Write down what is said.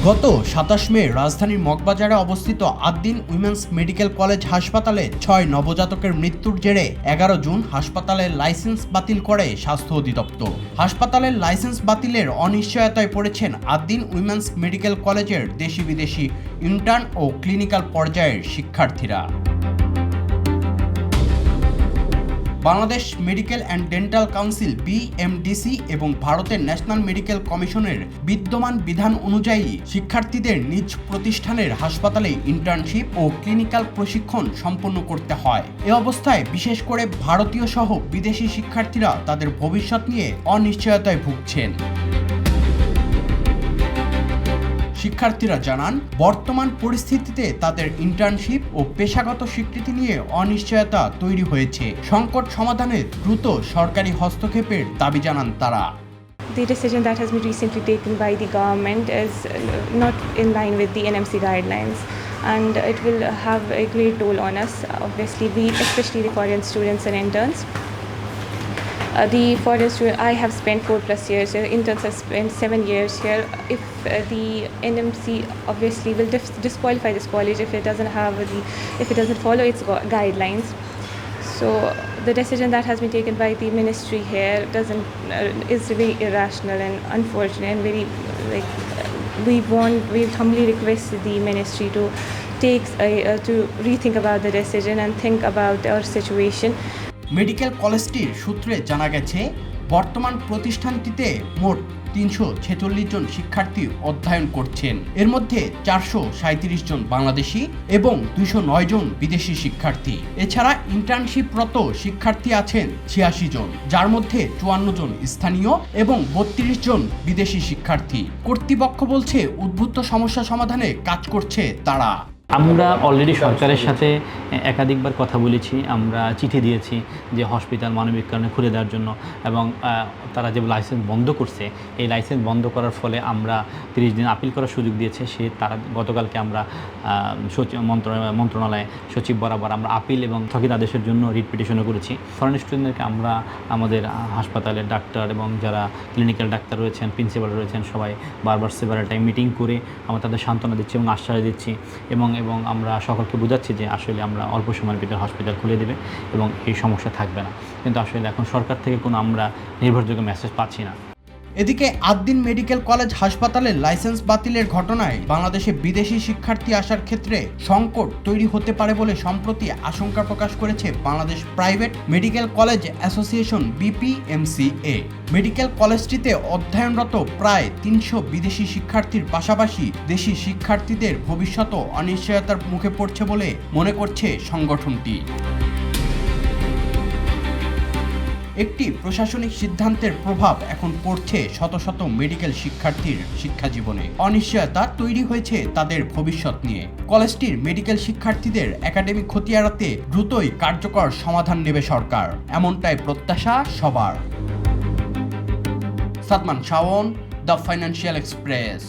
গত ২৭ মে রাজধানীর মগবাজারে অবস্থিত আদ্দিন উইমেন্স মেডিকেল কলেজ হাসপাতালে ৬ নবজাতকের মৃত্যুর জেরে ১১ জুন হাসপাতালের লাইসেন্স বাতিল করে স্বাস্থ্য অধিদপ্তর। হাসপাতালের লাইসেন্স বাতিলের অনিশ্চয়তায় পড়েছেন আদ্দিন উইমেন্স মেডিকেল কলেজের দেশি বিদেশি ইন্টার্ন ও ক্লিনিক্যাল পর্যায়ের শিক্ষার্থীরা। Bangladesh medical and dental council BMDC এবং ভারতের ন্যাশনাল মেডিকেল কমিশনের বিদ্যমান বিধান অনুযায়ী শিক্ষার্থীদের নিজ প্রতিষ্ঠানের হাসপাতালে ইন্টার্নশিপ ও ক্লিনিক্যাল প্রশিক্ষণ সম্পন্ন করতে হয়। এ অবস্থায় বিশেষ করে ভারতীয় সহ বিদেশি শিক্ষার্থীরা তাদের ভবিষ্যৎ নিয়ে অনিশ্চয়তায় ভুগছেন। শিক্ষার্থীরা জানান, বর্তমান পরিস্থিতিতে তাদের ইন্টার্নশিপ ও পেশাগত স্বীকৃতি নিয়ে অনিশ্চয়তা তৈরি হয়েছে। সংকট সমাধানে দ্রুত সরকারি হস্তক্ষেপের দাবি জানান তারা। The decision that has been recently taken by the government is not in line with the NMC guidelines, and it will have a great toll on us, obviously, especially the foreign students and interns. The foreign student, I have spent 4+ years here. Interns have spent 7 years here. If the NMC obviously will disqualify this college if it doesn't follow its guidelines. So the decision that has been taken by the ministry here is very irrational and unfortunate, and very we humbly request the ministry to to rethink about the decision and think about our situation. Medical কলেজটির সূত্রে জানা গেছে, বর্তমান প্রতিষ্ঠানটিতে মোট ৩৪৬ জন শিক্ষার্থী অধ্যয়ন করছেন। এর মধ্যে ৪৩৭ জন বাংলাদেশি এবং ২০৯ জন বিদেশি শিক্ষার্থী। এছাড়া ইন্টার্নশিপরত শিক্ষার্থী আছেন ৮৬ জন, যার মধ্যে ৫৪ জন স্থানীয় এবং ৩২ জন বিদেশি শিক্ষার্থী। কর্তৃপক্ষ বলছে, উদ্ভূত সমস্যা সমাধানে কাজ করছে তারা। আমরা অলরেডি সরকারের সাথে একাধিকবার কথা বলেছি, আমরা চিঠি দিয়েছি যে হসপিটাল মানবিক কারণে খুলে দেওয়ার জন্য, এবং তারা যে লাইসেন্স বন্ধ করছে, এই লাইসেন্স বন্ধ করার ফলে আমরা 30 দিন আপিল করার সুযোগ দিয়েছে। গতকালকে আমরা মন্ত্রণালয়ে সচিব বরাবর আমরা আপিল এবং স্থগিতাদেশের জন্য রিট পিটিশনও করেছি। ফরেন স্টুডেন্টদেরকে আমরা আমাদের হাসপাতালের ডাক্তার এবং যারা ক্লিনিক্যাল ডাক্তার রয়েছেন, প্রিন্সিপাল রয়েছেন, সবাই বারবার সেভারাল টাইম মিটিং করে আমরা তাদের সান্ত্বনা দিচ্ছি এবং আশ্বাস দিচ্ছি, এবং আমরা সকলকে বোঝাচ্ছি যে আসলে আমরা অল্প সময়ের ভিতরে হসপিটাল খুলে দেবে এবং এই সমস্যা থাকবে না। কিন্তু আসলে এখন সরকার থেকে কোনো আমরা নির্ভরযোগ্য মেসেজ পাচ্ছি না। এদিকে আদ্দিন মেডিকেল কলেজ হাসপাতালের লাইসেন্স বাতিলের ঘটনায় বাংলাদেশে বিদেশি শিক্ষার্থী আসার ক্ষেত্রে সংকট তৈরি হতে পারে বলে সম্প্রতি আশঙ্কা প্রকাশ করেছে Bangladesh private medical college association BPMCA। Medical কলেজটিতে অধ্যয়নরত প্রায় ৩০০ বিদেশি শিক্ষার্থীর পাশাপাশি দেশি শিক্ষার্থীদের ভবিষ্যৎও অনিশ্চয়তার মুখে পড়ছে বলে মনে করছে সংগঠনটি। একটি প্রশাসনিক সিদ্ধান্তের প্রভাব এখন পড়ছে শত শত মেডিকেল শিক্ষার্থীর শিক্ষা জীবনে। অনিশ্চয়তা তৈরি হয়েছে তাদের ভবিষ্যৎ নিয়ে। কলেজটির মেডিকেল শিক্ষার্থীদের একাডেমিক ক্ষতি এড়াতে দ্রুতই কার্যকর সমাধান নেবে সরকার, এমনটাই প্রত্যাশা সবার। Sadman Shaon, the financial express.